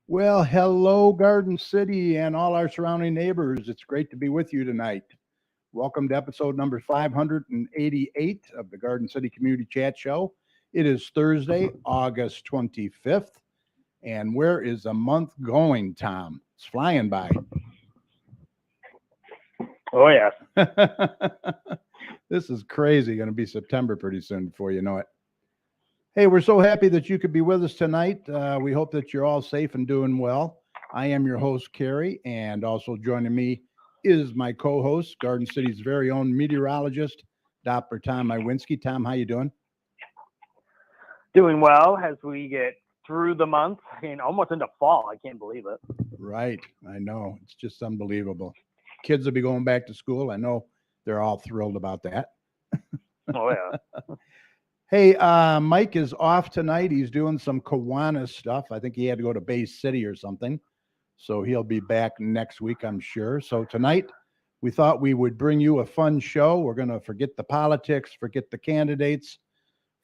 Well, hello, Garden City and all our surrounding neighbors. It's great to be with you tonight. Welcome to episode number 588 of the Garden City Community Chat Show. It is Thursday, August 25th. And where is the month going, Tom? It's flying by. Oh, yeah. This is crazy. Going to be September pretty soon before you know it. Hey, we're so happy that you could be with us tonight. We hope that you're all safe and doing well. I am your host, Carrie, and also joining me is my co-host, Garden City's very own meteorologist, Dr. Tom Iwinski. Tom, how you doing? Doing well as we get through the month and almost into fall. I can't believe it. Right. I know. It's just unbelievable. Kids will be going back to school. I know they're all thrilled about that. Oh, yeah. Hey, Mike is off tonight. He's doing some Kiwanis stuff. I think he had to go to Bay City or something. So he'll be back next week, I'm sure. So tonight, we thought we would bring you a fun show. We're going to forget the politics, forget the candidates,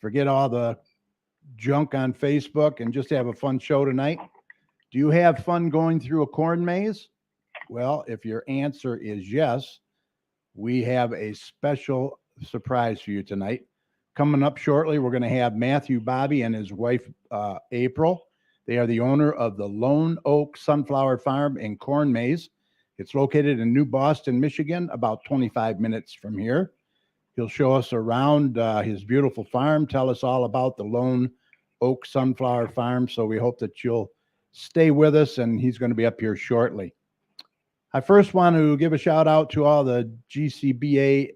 forget all the junk on Facebook, and just have a fun show tonight. Do you have fun going through a corn maze? Well, if your answer is yes, we have a special surprise for you tonight. Coming up shortly, we're going to have Matthew Bobby and his wife, April. They are the owner of the Lone Oak Sunflower Farm in Corn Maze. It's located in New Boston, Michigan, about 25 minutes from here. He'll show us around his beautiful farm, tell us all about the Lone Oak Sunflower Farm. So we hope that you'll stay with us, and he's going to be up here shortly. I first want to give a shout out to all the GCBA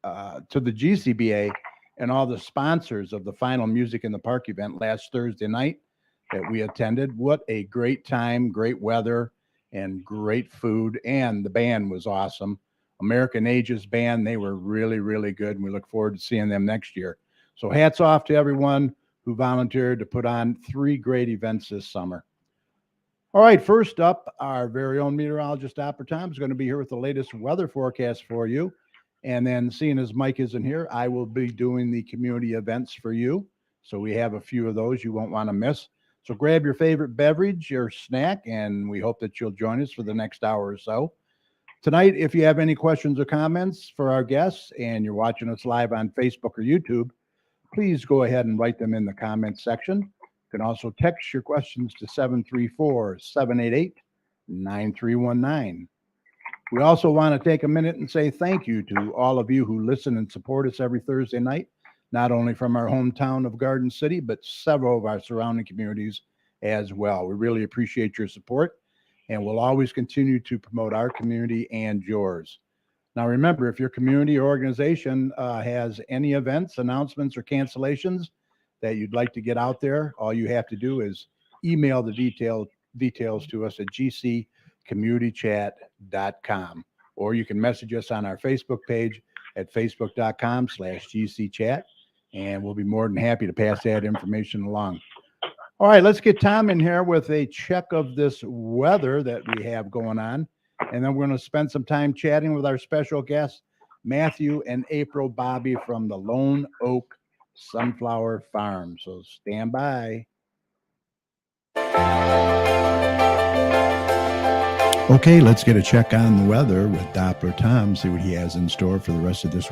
to the GCBA and all the sponsors of the final Music in the Park event last Thursday night that we attended. What a great time, great weather, and great food. And the band was awesome. American Ages Band, they were really, really good. And we look forward to seeing them next year. So hats off to everyone who volunteered to put on 3 great events this summer. All right, first up, our very own meteorologist, Dr. Tom, is going to be here with the latest weather forecast for you. And then, seeing as Mike isn't here, I will be doing the community events for you. So we have a few of those you won't want to miss. So grab your favorite beverage, your snack, and we hope that you'll join us for the next hour or so. Tonight, if you have any questions or comments for our guests and you're watching us live on Facebook or YouTube, please go ahead and write them in the comments section. You can also text your questions to 734-788-9319. We also want to take a minute and say thank you to all of you who listen and support us every Thursday night, not only from our hometown of Garden City, but several of our surrounding communities as well. We really appreciate your support, and we'll always continue to promote our community and yours. Now, remember, if your community or organization has any events, announcements, or cancellations that you'd like to get out there, all you have to do is email the details to us at gccommunitychat.com, or you can message us on our Facebook page at facebook.com/gcchat, and we'll be more than happy to pass that information along. All right, let's get Tom in here with a check of this weather that we have going on. And then we're going to spend some time chatting with our special guests, Matthew and April Bobby from the Lone Oak Sunflower Farm. So stand by. Okay, let's get a check on the weather with Doppler Tom, see what he has in store for the rest of this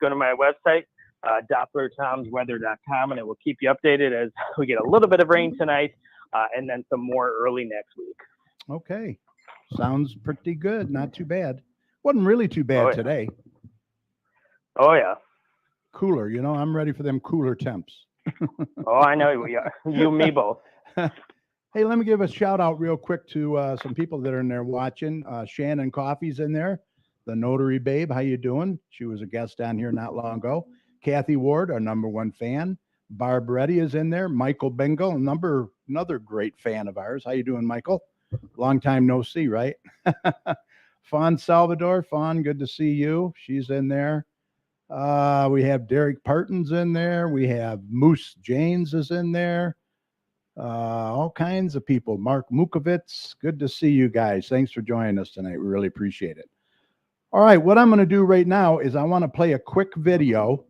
go to my website, DopplerTomsWeather.com, and it will keep you updated as we get a little bit of rain tonight and then some more early next week. Okay. Sounds pretty good. Not too bad. Wasn't really too bad Oh, yeah. today. Oh, yeah. Cooler, I'm ready for them cooler temps. Oh, I know we are. You and me both. Hey, let me give a shout out real quick to some people that are in there watching. Shannon Coffey's in there, the Notary Babe. How you doing? She was a guest down here not long ago. Kathy Ward, our #1 fan. Barb Reddy is in there. Michael Bengal, another great fan of ours. How you doing, Michael? Long time no see, right? Fawn Salvador. Fawn, good to see you. She's in there. We have Derek Parton's in there. We have Moose Janes is in there. All kinds of people. Mark Mukovitz, good to see you guys. Thanks for joining us tonight. We really appreciate it. All right, what I'm going to do right now is I want to play a quick video,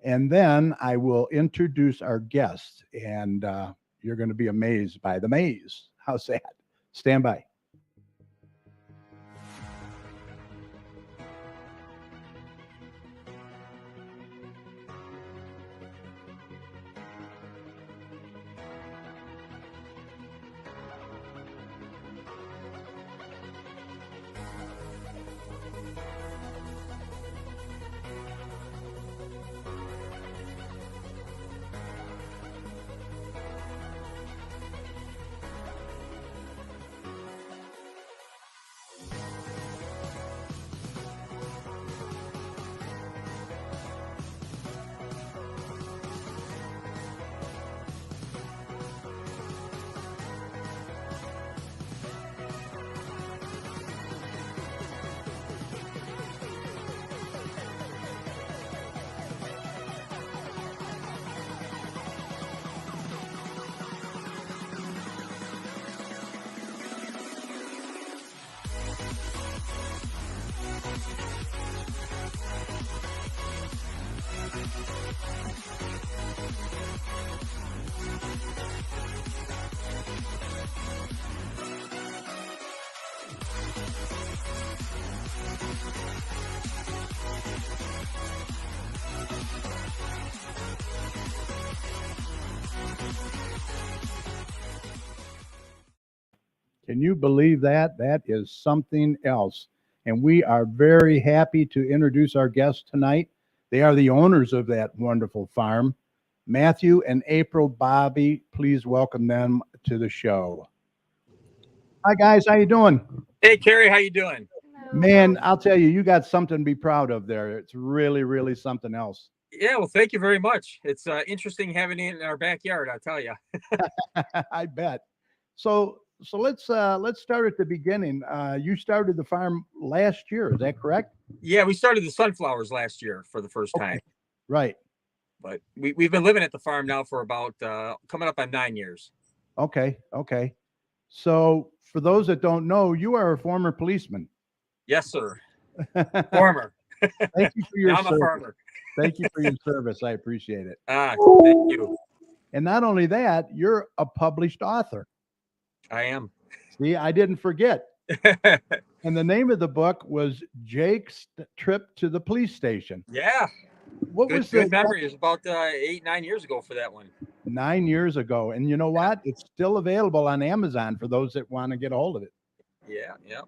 and then I will introduce our guest, and you're going to be amazed by the maze. How's that? Stand by. Can you believe that? That is something else. And we are very happy to introduce our guests tonight. They are the owners of that wonderful farm. Matthew and April Bobby, please welcome them to the show. Hi, guys. How you doing? Hey, Kerry, how you doing? Man, I'll tell you, you got something to be proud of there. It's really, really something else. Yeah, well, thank you very much. It's interesting having it in our backyard, I'll tell you. I bet. So let's start at the beginning. You started the farm last year, is that correct? Yeah, we started the sunflowers last year for the first time. Right. But we've been living at the farm now for about coming up on 9 years. Okay. So for those that don't know, you are a former policeman. Yes, sir. Former. Thank you for your Now I'm service. a farmer. Thank you for your service. I appreciate it. Thank you. And not only that, you're a published author. I am. See, I didn't forget. And the name of the book was Jake's Trip to the Police Station. Yeah. What Good, was good memory. It was about 8-9 years ago for that one. 9 years ago. And you know what? It's still available on Amazon for those that want to get a hold of it. Yeah.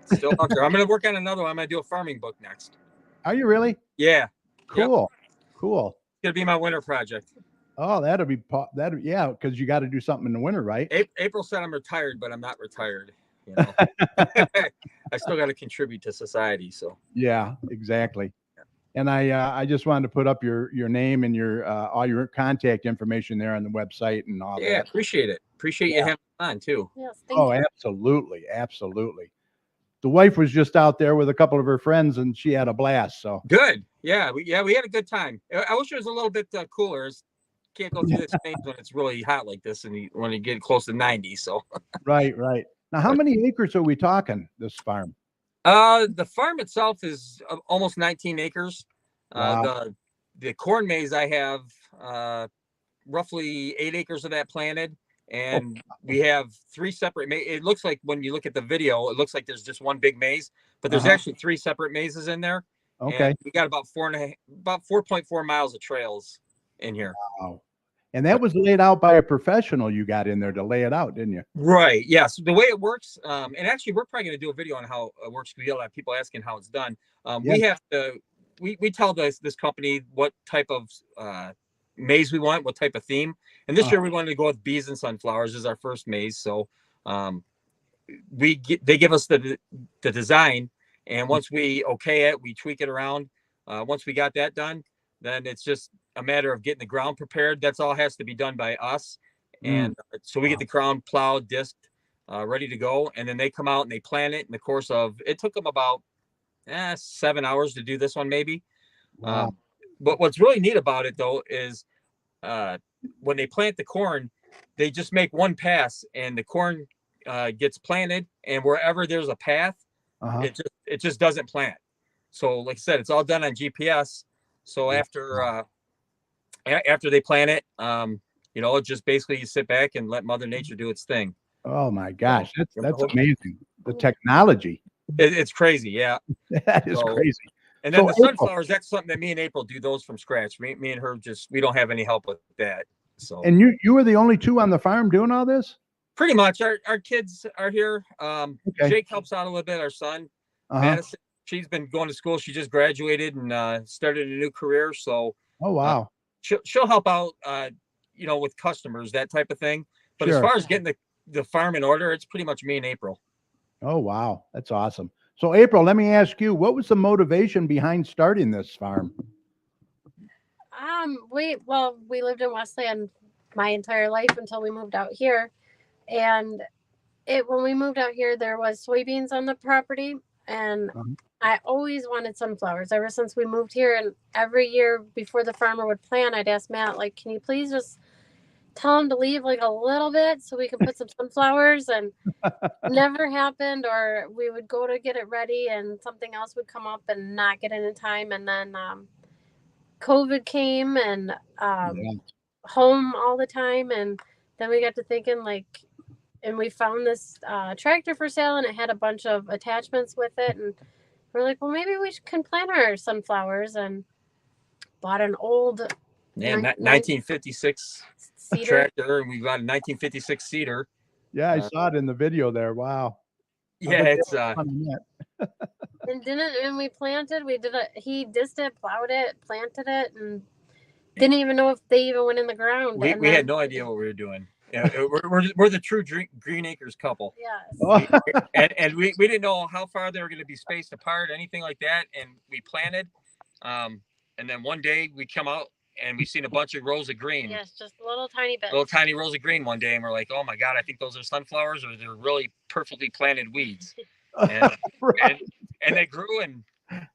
It's still out there. I'm going to work on another one. I'm going to do a farming book next. Are you really? Yeah. Cool. It's going to be my winter project. Oh, yeah, because you got to do something in the winter, right? April said I'm retired, but I'm not retired. You know? I still got to contribute to society. So yeah, exactly. And I just wanted to put up your name and your all your contact information there on the website and all that. Yeah, appreciate it. Appreciate you having me on too. Yes, thank you. Absolutely. The wife was just out there with a couple of her friends and she had a blast. So good. Yeah, we had a good time. I wish it was a little bit cooler. Can't go through this thing when it's really hot like this and when you get close to 90. So right. Now, how many acres are we talking? This farm? The farm itself is almost 19 acres. Wow. The corn maze I have roughly 8 acres of that planted, and we have 3 separate. It looks like when you look at the video, it looks like there's just one big maze, but there's actually 3 separate mazes in there. Okay. And we got about 4.4 miles of trails in here. Wow. And that was laid out by a professional you got in there to lay it out, didn't you? Right. Yes. The way it works, and actually, we're probably going to do a video on how it works. We have people asking how it's done. We have to. We tell this company what type of maze we want, what type of theme. And this year we wanted to go with bees and sunflowers as our first maze. So they give us the design, and once we okay it, we tweak it around. Once we got that done, then it's just a matter of getting the ground prepared. That's all has to be done by us. And so we get the ground plowed, disked, ready to go. And then they come out and they plant it in the course of, it took them about 7 hours to do this one, maybe. Wow. But what's really neat about it though, is when they plant the corn, they just make one pass and the corn gets planted, and wherever there's a path, it just doesn't plant. So like I said, it's all done on GPS. So after they plant it, it just basically you sit back and let Mother Nature do its thing. Oh my gosh, that's amazing. The technology. It's crazy, yeah. That is crazy. And then So the April- sunflowers, that's something that me and April do those from scratch. Me and her we don't have any help with that. So And you were the only two on the farm doing all this? pretty much our kids are here. Okay. Jake helps out a little bit, our son. Madison, she's been going to school. She just graduated and started a new career. So Oh wow. she'll help out with customers, that type of thing. But as Sure. far as getting the farm in order, it's pretty much me and April. Oh wow, that's awesome. So April, let me ask you, what was the motivation behind starting this farm? We lived in Westland my entire life until we moved out here, and when we moved out here, there was soybeans on the property, and I always wanted sunflowers ever since we moved here. And every year before the farmer would plant, I'd ask Matt, like, can you please just tell him to leave like a little bit so we can put some sunflowers, and never happened. Or we would go to get it ready and something else would come up and not get it in time. And then COVID came and home all the time. And then we got to thinking and we found this tractor for sale, and it had a bunch of attachments with it. And we're like, well, maybe we can plant our sunflowers, and bought an old 1956 cedar tractor, and we got a 1956 cedar. Yeah, I saw it in the video there. Wow. Yeah, it's and we planted. He dissed it, plowed it, planted it, and didn't even know if they even went in the ground. we had no idea what we were doing. Yeah, we're the true Green Acres couple. Yes. And we didn't know how far they were going to be spaced apart, anything like that. And we planted, and then one day we come out and we seen a bunch of rows of green. Yes, just little tiny bits. Little tiny rows of green one day, and we're like, oh my God, I think those are sunflowers, or they're really perfectly planted weeds. And, and they grew, and the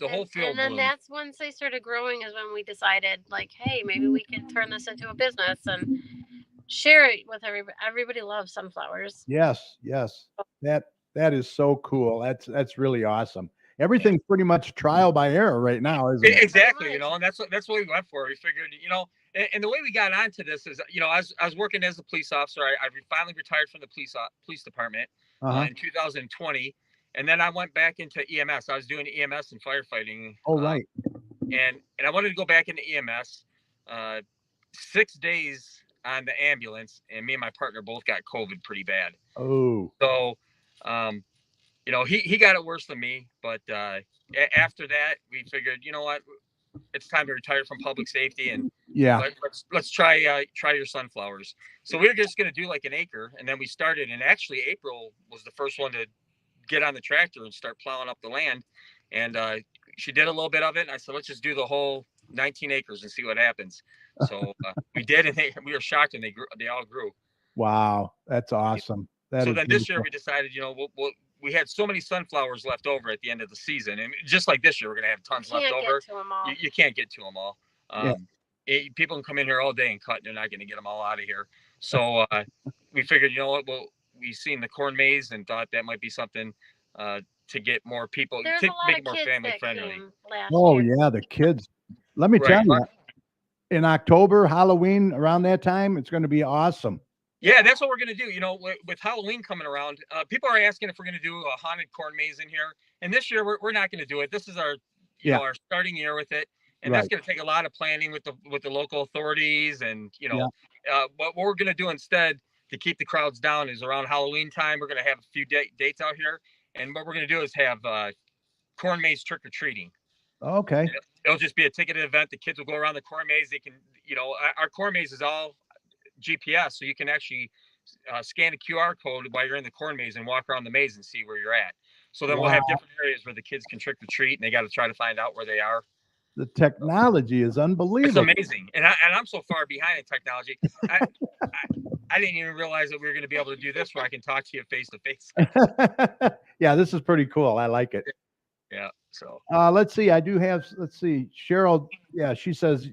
whole field. And then blew. that's once they started growing is when we decided, like, hey, maybe we can turn this into a business and share it with everybody. Everybody loves sunflowers. Yes. That is so cool. That's really awesome. Everything's pretty much trial by error right now, isn't it? Exactly, and that's what we went for. We figured, and the way we got onto this is, I was working as a police officer. I finally retired from the police department in 2020, and then I went back into EMS. I was doing EMS and firefighting. Oh, right. And I wanted to go back into EMS. 6 days on the ambulance, and me and my partner both got COVID pretty bad. Oh. So, he got it worse than me, but after that, we figured, you know what, it's time to retire from public safety, and let's try your sunflowers. So we were just going to do like an acre, and then we started, and actually April was the first one to get on the tractor and start plowing up the land, and she did a little bit of it, and I said, let's just do the whole 19 acres and see what happens. So we did, and we were shocked, and they all grew. Wow, that's awesome. So then this year we decided, we had so many sunflowers left over at the end of the season, and just like this year, we're gonna have tons left over. You can't get to them all. People can come in here all day and cut, and they're not gonna get them all out of here. So we figured, you know what? Well, we seen the corn maze and thought that might be something to get more people, to make it more family friendly. Oh yeah, the kids. Let me tell you, in October, Halloween, around that time, it's going to be awesome. Yeah, that's what we're going to do. With Halloween coming around, people are asking if we're going to do a haunted corn maze in here. And this year, we're not going to do it. This is our you Yeah. know, our starting year with it. And that's going to take a lot of planning with the local authorities. And, you know, what we're going to do instead to keep the crowds down is around Halloween time, we're going to have a few dates out here. And what we're going to do is have corn maze trick or treating. Okay. It'll just be a ticketed event. The kids will go around the corn maze. They can, you know, our corn maze is all GPS. So you can actually scan a QR code while you're in the corn maze and walk around the maze and see where you're at. So then we'll have different areas where the kids can trick or treat, and they got to try to find out where they are. The technology is It's unbelievable. amazing, and I'm so far behind in technology. I didn't even realize that we were going to be able to do this where I can talk to you face to face. Yeah, this is pretty cool. I like it. Yeah. So Let's see. Let's see. Cheryl. Yeah, she says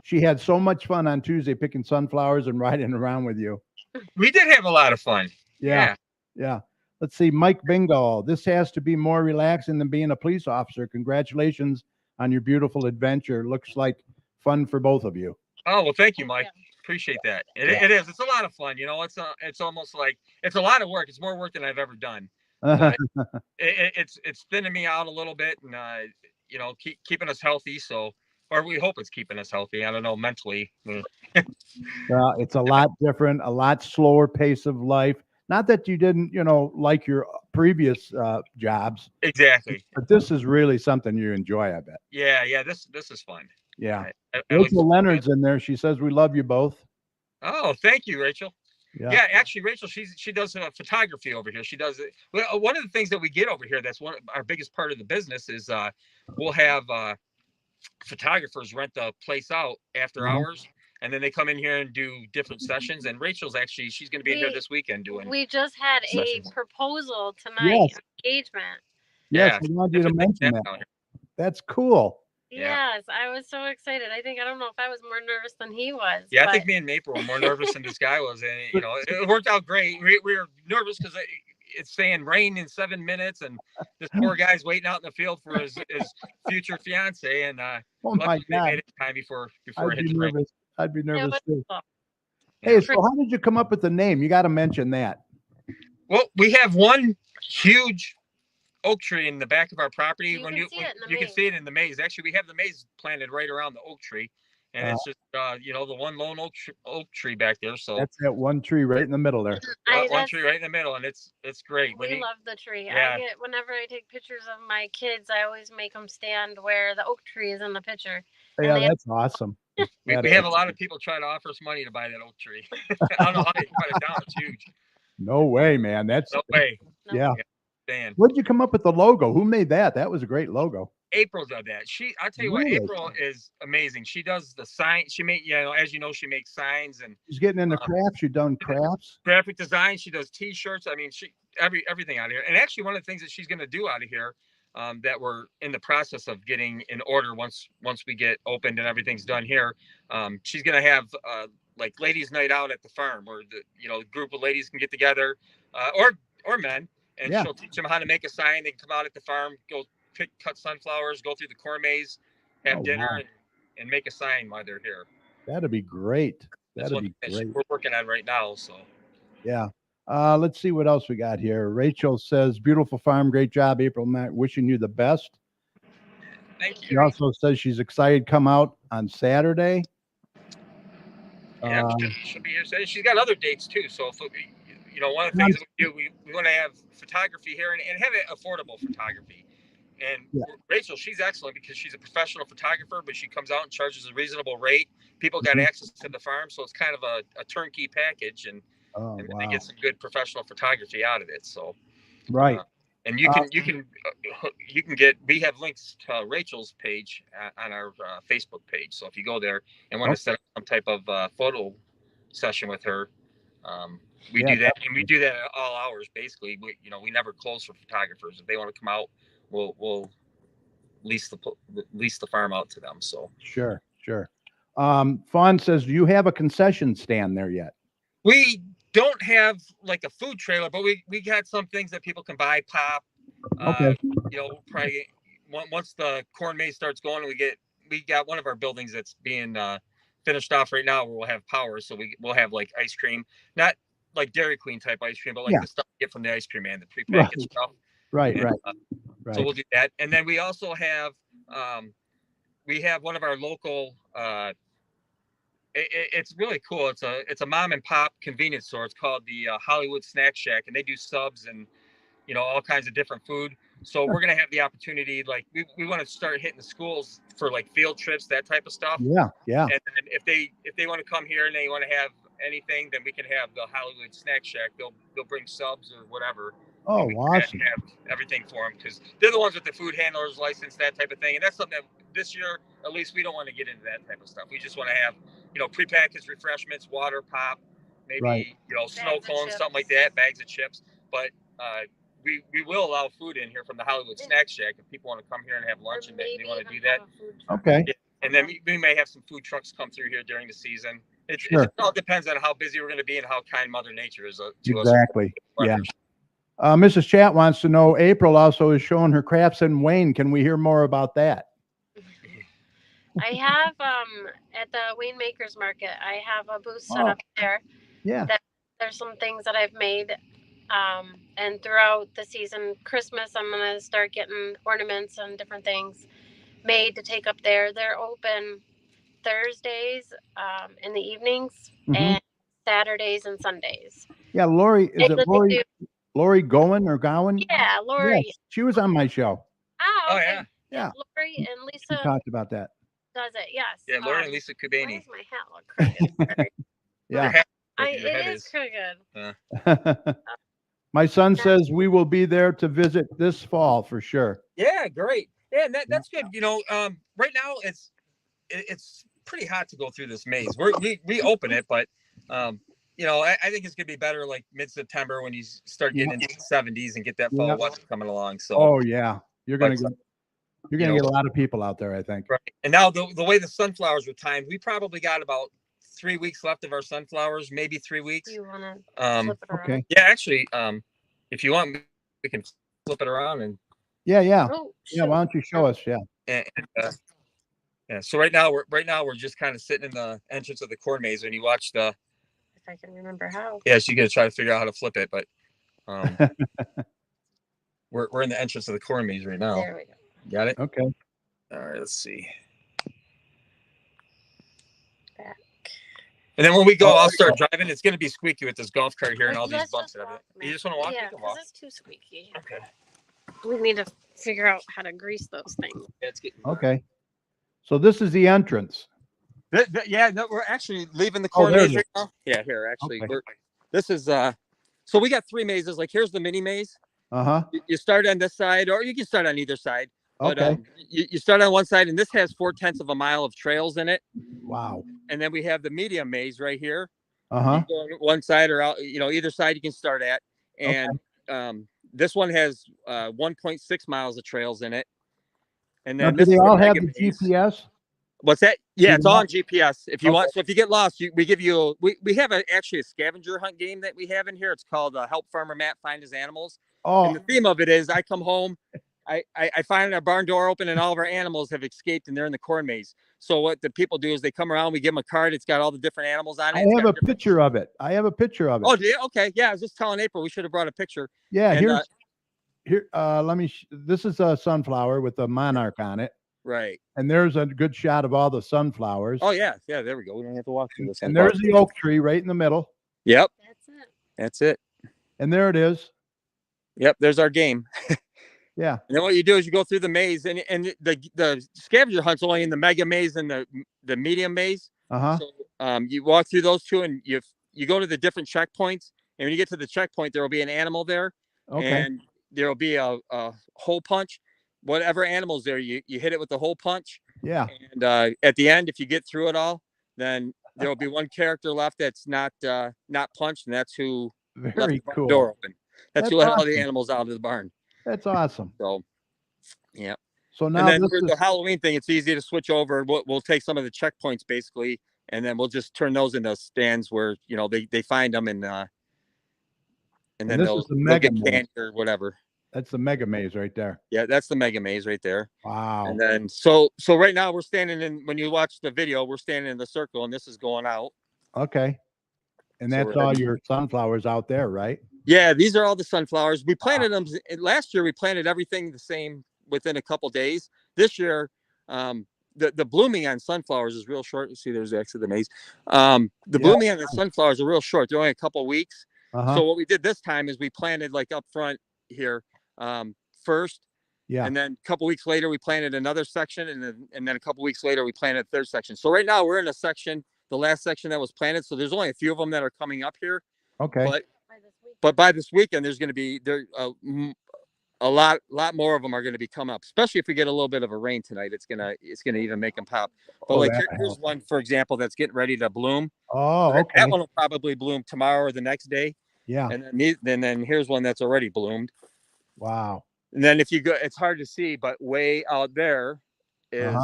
she had so much fun on Tuesday picking sunflowers and riding around with you. we did have a lot of fun. Yeah. Let's see. Mike Bingo. This has to be more relaxing than being a police officer. Congratulations on your beautiful adventure. Looks like fun for both of you. Oh, well, thank you, Mike. Appreciate that. It is. It's a lot of fun. You know, it's almost like it's a lot of work. It's more work than I've ever done. It's thinning me out a little bit, and you know, keeping us healthy. So, or we hope it's keeping us healthy. I don't know, mentally. Well, it's a lot different, a lot slower pace of life. Not that you didn't, you know, like your previous jobs. Exactly. But this is really something you enjoy, I bet. Yeah. This is fun. Yeah. I Rachel Leonard's in there. She says we love you both. Oh, thank you, Rachel. Yeah. Actually, Rachel, she does photography over here. She does it. Well, one of the things that we get over here, that's one of our biggest part of the business, is we'll have photographers rent the place out after hours, and then they come in here and do different sessions. And Rachel's she's going to be in here this weekend doing. We just had sessions. a proposal tonight, engagement. Yes, I wanted you to mention that. That's cool. Yeah. Yes, I was so excited. I don't know if I was more nervous than he was. Yeah, I think me and Maple were more nervous than this guy was, and you know, it worked out great. We were nervous because it's saying rain in 7 minutes, and this poor guy's waiting out in the field for his future fiance, and Oh my luckily they God. made it in time before I'd it hit be the rain. nervous. I'd be nervous too. Cool. Hey, so how did you come up with the name? You got to mention that. Well, we have one huge oak tree in the back of our property. You can see it in the the maze. Actually, we have the maze planted right around the oak tree, and it's just you know, the one lone oak tree back there. So that's that one tree right in the middle there. One tree right in the middle, and it's great. We love the tree. Yeah. Whenever I take pictures of my kids, I always make them stand where the oak tree is in the picture. Yeah, that's awesome. We have a lot of people try to offer us money to buy that oak tree. I don't know how they cut it down. It's huge. No way, man. That's No way. Yeah. Dan. What'd you come up with the logo? Who made that? That was a great logo. April did that. I'll tell you what, April is amazing. She does the sign. She made, you know, as you know, she makes signs, and she's getting into crafts. You've done crafts, graphic design. She does T-shirts. I mean, everything out of here. And actually, one of the things that she's going to do out of here, that we're in the process of getting in order once we get opened and everything's done here, she's going to have like ladies' night out at the farm, where the group of ladies can get together, or men. And she'll teach them how to make a sign. They can come out at the farm, go cut sunflowers, go through the corn maze, have dinner, and make a sign while they're here. That'd be great. That'd be great. We're working on right now. So yeah. Let's see what else we got here. Rachel says, "Beautiful farm, great job, April. Matt, wishing you the best." Thank you. She also says she's excited to come out on Saturday. Yeah, she'll be here. She's got other dates too. So if one of the things that we do, we want to have photography here and have it affordable photography. And Rachel, she's excellent because she's a professional photographer, but she comes out and charges a reasonable rate. People got access to the farm, so it's kind of a turnkey package, and they get some good professional photography out of it. So and you can get, we have links to Rachel's page on our Facebook page. So if you go there and want to set up some type of photo session with her, we do that, and we do that at all hours. Basically, we never close for photographers. If they want to come out, we'll lease the farm out to them. So sure. Fawn says, "Do you have a concession stand there yet?" We don't have like a food trailer, but we got some things that people can buy. Pop. Okay. Probably once the corn maze starts going, we got one of our buildings that's being finished off right now, where we'll have power, so we'll have like ice cream, not like Dairy Queen type ice cream, but like the stuff you get from the ice cream man, the prepackaged stuff. Right. So we'll do that. And then we also have we have one of our local. It's really cool. It's a mom and pop convenience store. It's called the Hollywood Snack Shack, and they do subs and all kinds of different food. So we're gonna have the opportunity, like we want to start hitting the schools for like field trips, that type of stuff. Yeah, yeah. And then if they want to come here and they want to have anything, then we can have the Hollywood Snack Shack. They'll bring subs or whatever. Oh, We can awesome. have everything for them because they're the ones with the food handlers license, that type of thing. And that's something that this year, at least, we don't want to get into that type of stuff. We just want to have, prepackaged refreshments, water, pop, maybe, Right. Snow Bags of cones, something like chips. that, bags of chips. But we will allow food in here from the Hollywood Snack Shack if people want to come here and have lunch and they want to do that. Okay. And then we may have some food trucks come through here during the season. It Sure. all depends on how busy we're going to be and how kind Mother Nature is to us. Exactly. Yeah. Mrs. Chat wants to know, April also is showing her crafts in Wayne. Can we hear more about that? I have at the Wayne Makers Market, I have a booth set Oh. up there. Yeah. There's some things that I've made. And throughout the season, Christmas, I'm gonna start getting ornaments and different things made to take up there. They're open Thursdays in the evenings Mhm. and Saturdays and Sundays. Yeah, Lori, is They it Lori, do- Lori Gowen or Gowan? Yeah, Lori. Yes, she was on my show. Oh, Oh, okay. yeah. Yeah. Lori and We Lisa talked about that. does it. Yes. Yeah, Lauren and Lisa Why Kubani. does my hat look crooked? Sorry. Yeah. Your head It is crooked. My son says we will be there to visit this fall for sure. Yeah, great. Yeah, and that's good. Right now it's pretty hot to go through this maze. We open it, but I think it's gonna be better like mid-September when you start getting into the 70s and get that fall Yeah. weather coming along. So Oh yeah, you're gonna But, get a lot of people out there, I think. right. And now the way the sunflowers were timed, we probably got about 3 weeks left of our sunflowers, maybe 3 weeks. You want to Um, flip it around? Okay. yeah, actually, if you want, we can flip it around and Yeah. Oh, Yeah. Why don't you show us? Yeah. and yeah. So right now we're just kind of sitting in the entrance of the corn maze. When you watch if I can remember how. yeah, so you got to try to figure out how to flip it, but we're in the entrance of the corn maze right now. There we go. Got it? Okay. All right, let's see. Back. And then when we go, Oh, I'll start driving. It's going to be squeaky with this golf cart here and all these Let's bumps just and everything. walk, You just want to walk? Yeah, You can because walk. it's too squeaky. Okay. We need to figure out how to grease those things. Yeah, it's getting Okay. So this is the entrance. Yeah, no, we're actually leaving the Oh, corn there maze it right now. Yeah, here actually. Okay. This is so we got 3 mazes. Like here's the mini maze. Uh-huh. You start on this side, or you can start on either side. But Okay. you start on one side, and this has 4/10 of a mile of trails in it. Wow. And then we have the medium maze right here. Uh-huh. You go on one side or out, either side you can start at. And this one has 1.6 miles of trails in it. And Now, then do this they is all the have mega the maze. GPS? What's that? Yeah, Do it's they all all- on GPS. If you Okay. want, so if you get lost, we give you. We have actually a scavenger hunt game that we have in here. It's called Help Farmer Matt Find His Animals. And Oh, the theme of it is I come home, I find our barn door open and all of our animals have escaped and they're in the corn maze. So what the people do is they come around, we give them a card. It's got all the different animals on it. I It's have got a different- picture of it. Oh, do you? Okay. Yeah, I was just telling April we should have brought a picture. Yeah, and, here, let me, this is a sunflower with a monarch on it. Right. And there's a good shot of all the sunflowers. Oh yeah. Yeah. There we go. We don't have to walk through this. And there's the oak tree right in the middle. Yep. That's it. That's it. And there it is. Yep. There's our game. Yeah. And then what you do is you go through the maze, and the scavenger hunt's only in the mega maze and the medium maze. Uh-huh. So you walk through those two, and you go to the different checkpoints. And when you get to the checkpoint, there will be an animal there, Okay. and there will be a hole punch. Whatever animal's there, you hit it with the hole punch. Yeah. And at the end, if you get through it all, then there will be one character left that's not punched, and that's who left Very the barn cool. door open. That's who That's let all the awesome. animals out of the barn. That's awesome. So, yeah. So now And then this for is, the Halloween thing, it's easy to switch over. We'll take some of the checkpoints basically, and then we'll just turn those into stands where they find them and then this they'll is the get mega maze. candy or whatever. That's the mega maze right there. Yeah, that's the mega maze right there. Wow. And then so right now we're standing in. When you watch the video, we're standing in the circle, and this is going out. Okay. And So that's we're all heading- your sunflowers out there, right? Yeah, these are all the sunflowers. We planted them last year. We planted everything the same within a couple days. This year, the blooming on sunflowers is real short. You see, there's actually the maze. The blooming on the sunflowers are real short. They're only a couple of weeks. Uh-huh. So what we did this time is we planted like up front here first. Yeah. And then a couple weeks later, we planted another section. And then a couple weeks later, we planted a third section. So right now we're in a section, the last section that was planted. So there's only a few of them that are coming up here. Okay. But by this weekend, there's going to be a lot more of them are going to be coming up, especially if we get a little bit of a rain tonight. It's gonna even make them pop. But like here's one, for example, that's getting ready to bloom. Oh, okay. That one will probably bloom tomorrow or the next day. Yeah. And then here's one that's already bloomed. Wow. And then if you go, it's hard to see, but way out there is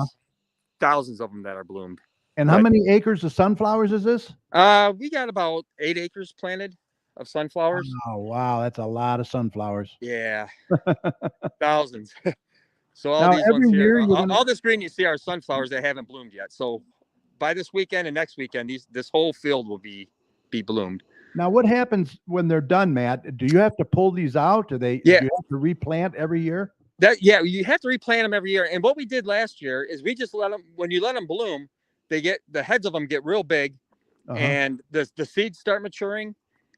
thousands of them that are bloomed. And how many acres of sunflowers is this? We got about 8 acres planted of sunflowers. Oh, wow. That's a lot of sunflowers. Yeah. Thousands. So Now, these every ones here, year all this green you see are sunflowers that haven't bloomed yet. So by this weekend and next weekend, this whole field will be bloomed. Now, what happens when they're done, Matt? Do you have to pull these out? Do you have to replant every year? You have to replant them every year. And what we did last year is we just let them, when you let them bloom, the heads of them get real big, and the seeds start maturing.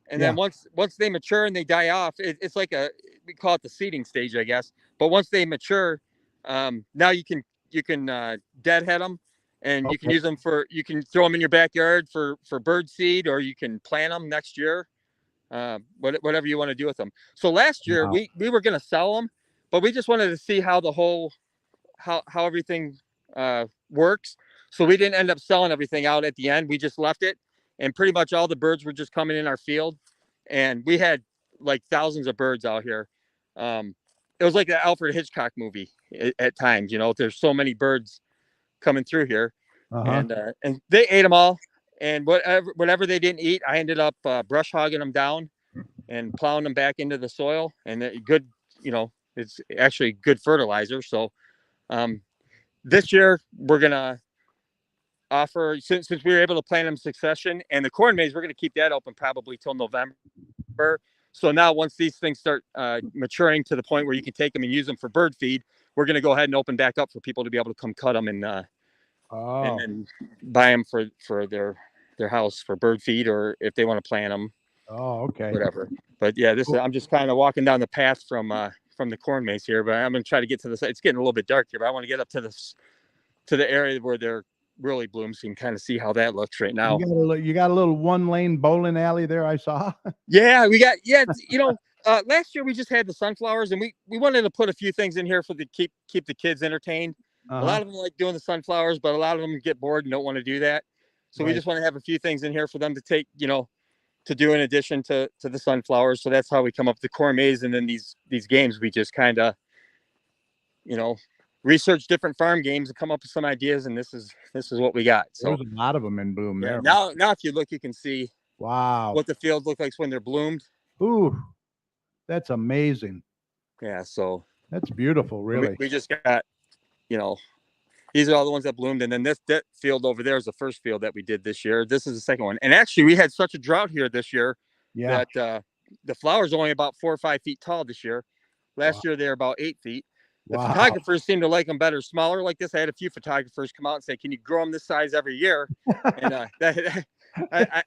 And then once they mature and they die off, it's like we call it the seeding stage, I guess. But once they mature, now you can deadhead them, and you can use them you can throw them in your backyard for bird seed, or you can plant them next year, whatever you want to do with them. So last year we were going to sell them, but we just wanted to see how how everything works. So we didn't end up selling everything out at the end. We just left it. And pretty much all the birds were just coming in our field. And we had like thousands of birds out here. It was like the Alfred Hitchcock movie at times, there's so many birds coming through here. And they ate them all. And whatever they didn't eat, I ended up brush hogging them down and plowing them back into the soil. And good, it's actually good fertilizer. So this year we're going to offer, since we were able to plant them in succession, and the corn maze, we're going to keep that open probably till November. So now once these things start maturing to the point where you can take them and use them for bird feed, we're going to go ahead and open back up for people to be able to come cut them and then buy them for their house for bird feed, or if they want to plant them. Oh, okay. Whatever. But yeah, I'm just kind of walking down the path from the corn maze here, but I'm going to try to get to the side. It's getting a little bit dark here, but I want to get up to the area where they're really blooms, so you can kind of see how that looks right now. You got a little 1-lane bowling alley there, I saw. Yeah, we got last year we just had the sunflowers, and we wanted to put a few things in here for keep the kids entertained. A lot of them like doing the sunflowers, but a lot of them get bored and don't want to do that. So we just want to have a few things in here for them to take, to do in addition to the sunflowers. So that's how we come up with the corn maze. And then these games, we just kind of, research different farm games and come up with some ideas, and this is what we got. So there's a lot of them in bloom there. Now if you look, you can see what the field looks like when they're bloomed. Ooh, that's amazing. Yeah, so that's beautiful. Really, we just got, these are all the ones that bloomed, and then that field over there is the first field that we did this year. This is the second one, and actually we had such a drought here this year that the flowers are only about 4 or 5 feet tall this year. Last year they were about 8 feet. The photographers seem to like them better, smaller like this. I had a few photographers come out and say, "Can you grow them this size every year?" And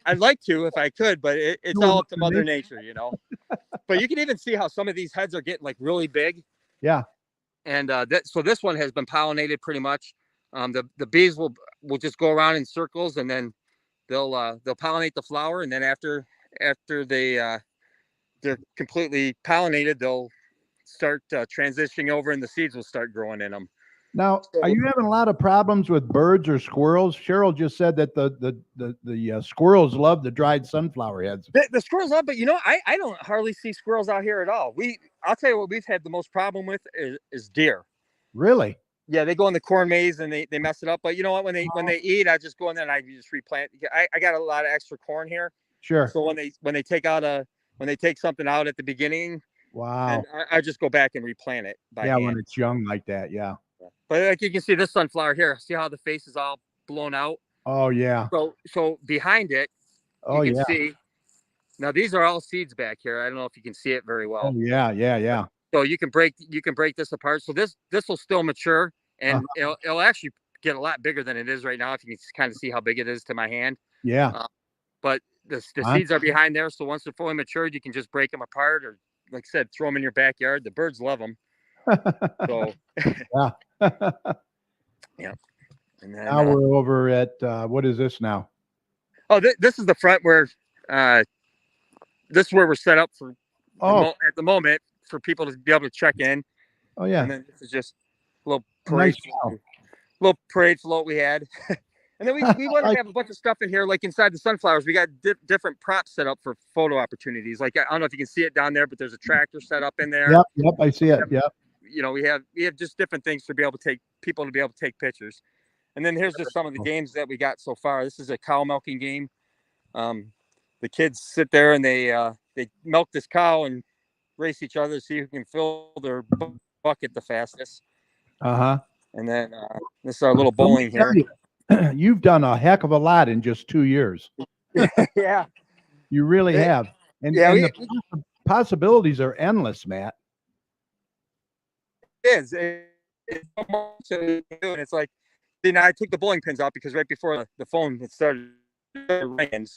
I'd like to if I could, but it's all up to Mother Nature, But you can even see how some of these heads are getting like really big. Yeah. And so this one has been pollinated pretty much. The bees will just go around in circles, and then they'll pollinate the flower, and then after they're completely pollinated, they'll start transitioning over, and the seeds will start growing in them. Now, are you having a lot of problems with birds or squirrels? Cheryl just said that the squirrels love the dried sunflower heads. The squirrels love, but I don't hardly see squirrels out here at all. I'll tell you what we've had the most problem with is deer. Really? Yeah, they go in the corn maze and they mess it up. But you know what? When they eat, I just go in there and I just replant. I got a lot of extra corn here. Sure. So when they take something out at the beginning, wow, I just go back and replant it. When it's young like that, yeah. But like you can see this sunflower here. See how the face is all blown out? Oh yeah. So behind it, you can see. Now these are all seeds back here. I don't know if you can see it very well. Oh yeah. So you can break this apart. So this will still mature, and it'll actually get a lot bigger than it is right now. If you can kind of see how big it is to my hand. Yeah. But the Huh? seeds are behind there. So once they're fully matured, you can just break them apart or, like I said, throw them in your backyard. The birds love them. So, Yeah. yeah. And then, Now we're over at, what is this now? oh, this is the front where, this is where we're set up for Oh, at the moment for people to be able to check in. oh yeah. And then this is just a little Nice parade, cow. little parade float we had. And then we want to have a bunch of stuff in here, like inside the sunflowers. We got different props set up for photo opportunities. Like, I don't know if you can see it down there, but there's a tractor set up in there. Yep, I see it. Yep. You know, we have just different things to be able to take people to be able to take pictures. And then here's just some of the games that we got so far. This is a cow milking game. The kids sit there and they milk this cow and race each other to see who can fill their bucket the fastest. Uh-huh. And then this is our little bowling here. You've done a heck of a lot in just 2 years. Yeah. You really have. And, Yeah, and the possibilities are endless, Matt. It is. It's so much to do, and it's like, then I took the bowling pins out because right before the phone it started raining, it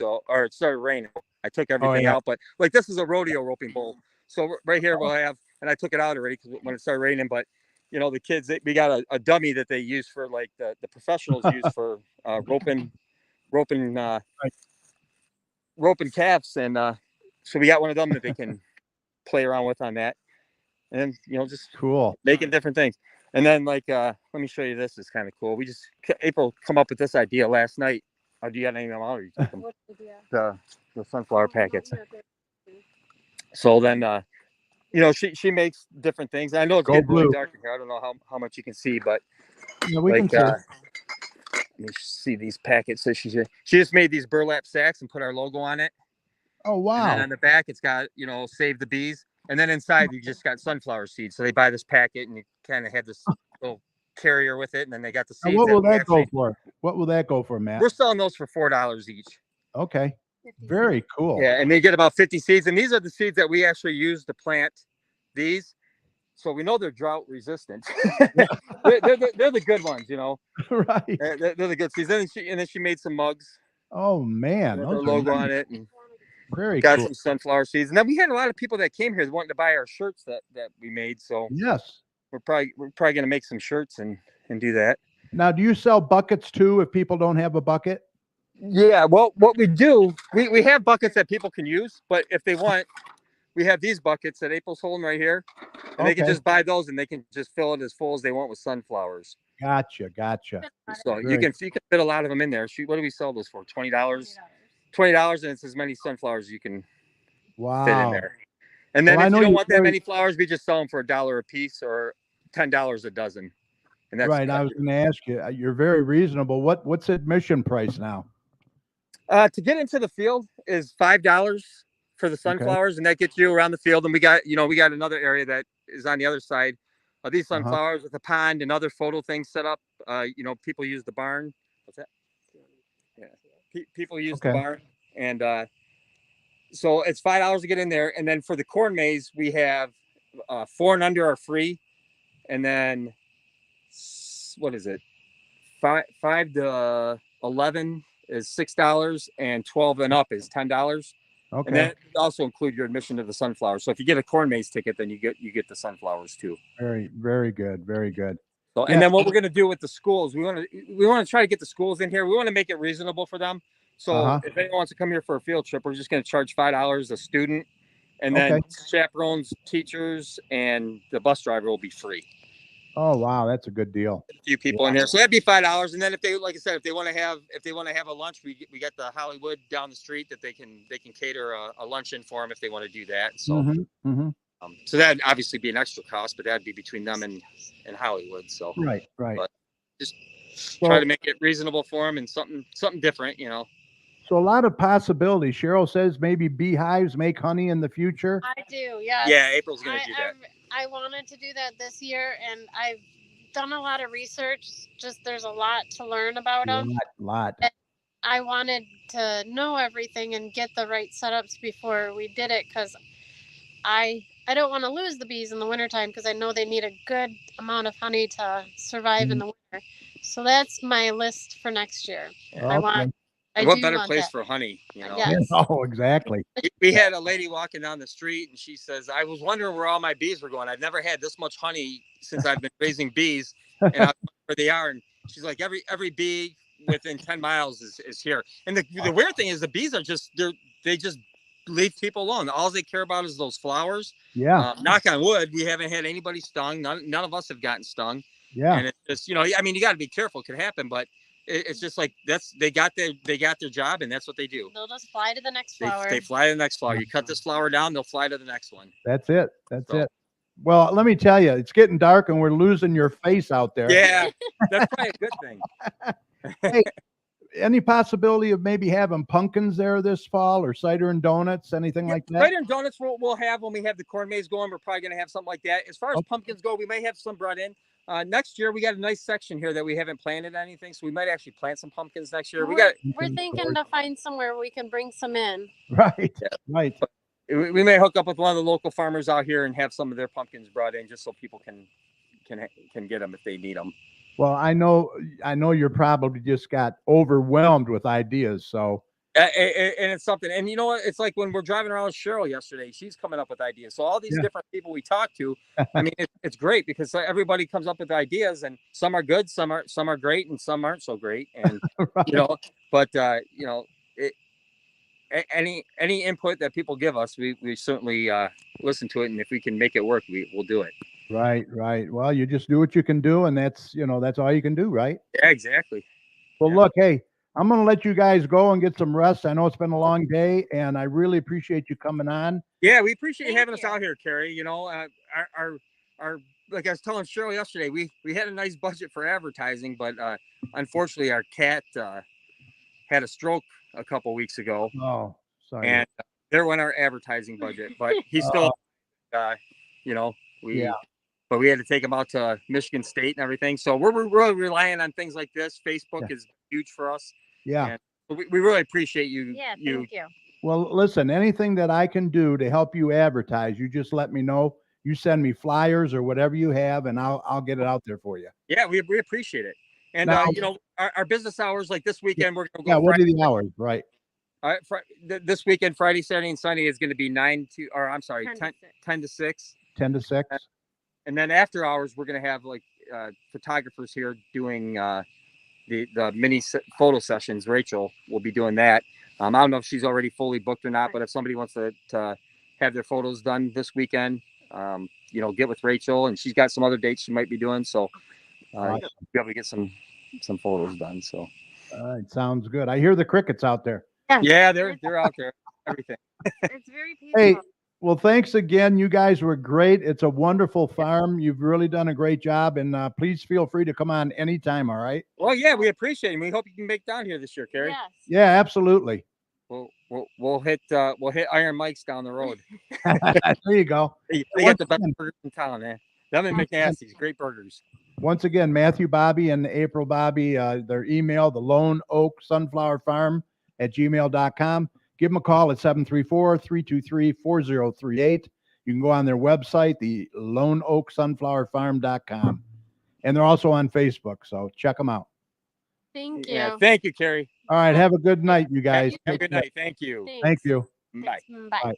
started raining. I took everything out, but like this is a rodeo roping bowl. So right here we'll have, and I took it out already because when it started raining, but you know, the kids, we got a dummy that they use for like the professionals use for roping calves. And so we got one of them that they can play around with on that. And, you know, just cool, making different things. And then like, let me show you, this is kind of cool. April come up with this idea last night. Do you got any of them out, or you took them? The sunflower packets. So then, you know, she makes different things. I know it's getting really dark in here. I don't know how much you can see, but yeah, we can see. let me see these packets. So she just made these burlap sacks and put our logo on it. Oh wow! And then on the back, it's got, you know, save the bees. And then inside, you just got sunflower seeds. So they buy this packet, and you kind of have this little carrier with it, and then they got the seeds. And what will that go for? What will that go for, Matt? We're selling those for $4 each. Okay. Very cool. Yeah, and they get about 50 seeds, and these are the seeds that we actually use to plant these. So we know they're drought resistant. they're the good ones, you know. Right. They're the good seeds. And then she made some mugs. Oh man, With her logo on it, and very got cool. some sunflower seeds. And then we had a lot of people that came here wanting to buy our shirts that we made. So yes, we're probably gonna make some shirts and do that. Now, do you sell buckets too if people don't have a bucket? Yeah, well, what we do, we have buckets that people can use, but if they want, we have these buckets that April's holding right here, and they can just buy those and they can just fill it as full as they want with sunflowers. Gotcha. So you can fit a lot of them in there. What do we sell those for? $20. $20, and it's as many sunflowers as you can fit in there. And then if you don't want that many flowers, we just sell them for $1 a piece or $10 a dozen. And that's right. I was going to ask you. You're very reasonable. What's admission price now? To get into the field is $5 for the sunflowers, and that gets you around the field. And we got another area that is on the other side of these sunflowers with a pond and other photo things set up. You know, people use the barn. What's that? Yeah, people use the barn, and so it's $5 to get in there. And then for the corn maze, we have 4 and under are free, and then what is it? 5 to 11 is $6, and 12 and up is $10. Okay. And then also include your admission to the sunflowers. So if you get a corn maze ticket, then you get the sunflowers too. Very, very good. Very good. So and then what we're gonna do with the schools, we want to try to get the schools in here. We want to make it reasonable for them. So if anyone wants to come here for a field trip, we're just gonna charge $5 a student, and then chaperones, teachers, and the bus driver will be free. Oh wow, that's a good deal. A few people in here, so that'd be $5. And then if they, like I said, if they want to have a lunch, we got the Hollywood down the street that they can cater a luncheon for them if they want to do that. So so that'd obviously be an extra cost, but that'd be between them and Hollywood. So right. But just try to make it reasonable for them and something different, you know. So a lot of possibilities. Cheryl says maybe beehives make honey in the future. I do, yes. Yeah, April's gonna do that. I wanted to do that this year, and I've done a lot of research. Just there's a lot to learn about them. Lot. And I wanted to know everything and get the right setups before we did it, because I I don't want to lose the bees in the wintertime because I know they need a good amount of honey to survive in the winter. So that's my list for next year. I want. I What do better want place that. for honey, you know? Yeah. Oh, exactly. We had a lady walking down the street and she says, I was wondering where all my bees were going. I've never had this much honey since I've been raising bees, and I was wondering where they are. And she's like, every bee within 10 miles is here. And the weird thing is the bees are they just leave people alone. All they care about is those flowers. Yeah. Knock on wood, we haven't had anybody stung. None of us have gotten stung. Yeah. And it's just, you know, I mean, you got to be careful. It could happen, but it's just like they got their job, and that's what they do. They'll just fly to the next They, flower. they fly to the next flower. You cut this flower down, they'll fly to the next one. That's it. That's So- it. Well, let me tell you, it's getting dark and we're losing your face out there. Yeah, that's probably a good thing. Any possibility of maybe having pumpkins there this fall, or cider and donuts, anything like that? Cider and donuts we'll have when we have the corn maze going. We're probably going to have something like that. As far as Okay. pumpkins go, we may have some brought in. Next year, we got a nice section here that we haven't planted anything, so we might actually plant some pumpkins next year. We're thinking to find somewhere we can bring some in. Right. Right. We may hook up with one of the local farmers out here and have some of their pumpkins brought in, just so people can get them if they need them. Well, I know you're probably just got overwhelmed with ideas. So And it's something, and you know what? It's like when we're driving around with Cheryl yesterday, she's coming up with ideas. So all these Yeah. different people we talk to, I mean, it's great because everybody comes up with ideas, and some are good, some are great, and some aren't so great. And right. you know, but you know, any input that people give us, we certainly listen to it, and if we can make it work, we'll do it. Right. Well, you just do what you can do, and that's all you can do, right? Yeah, exactly. Well, Yeah. look, hey, I'm going to let you guys go and get some rest. I know it's been a long day, and I really appreciate you coming on. Yeah, we appreciate you Thank having us you. out here, Carrie. You know, our like I was telling Cheryl yesterday, we had a nice budget for advertising, but unfortunately, our cat had a stroke a couple weeks ago, Oh, sorry. and there went our advertising budget. But he's still, you know, but we had to take him out to Michigan State and everything. So we're really relying on things like this. Facebook is huge for us. Yeah. And we really appreciate you. Yeah, you thank you. Well, listen, anything that I can do to help you advertise, you just let me know. You send me flyers or whatever you have, and I'll get it out there for you. Yeah, we appreciate it. And Now- you know, our business hours, like this weekend, we're gonna go. Yeah, what are Friday, the hours? Right. this weekend, Friday, Saturday, and Sunday is going to be 10 10 to 6. 10 to 6. 10 to 6. And then after hours, we're going to have like photographers here doing the mini photo sessions. Rachel will be doing that. I don't know if she's already fully booked or not, but if somebody wants to have their photos done this weekend, you know, get with Rachel, and she's got some other dates she might be doing. So Awesome. be able to get some photos done. So All right, sounds good. I hear the crickets out there. yeah, they're out there. Everything. It's very peaceful. Hey, well, thanks again. You guys were great. It's a wonderful farm. You've really done a great job, and please feel free to come on anytime. All right. Well, yeah, we appreciate it. We hope you can make down here this year, Carrie. Yes. Yeah, absolutely. We'll hit Iron Mike's down the road. There you go. They Once got the best again- burgers in town, man. Them and McNasty's, great burgers. Once again, Matthew Bobby and April Bobby, their email, the Lone Oak Sunflower Farm at gmail.com. Give them a call at 734-323-4038. You can go on their website, the loneoaksunflowerfarm.com. And they're also on Facebook, so check them out. Thank you. Yeah, thank you, Carrie. All right, have a good night, you guys. Have a Take good care. night. Thank you. Thanks. Thank you. Bye. Bye. Bye.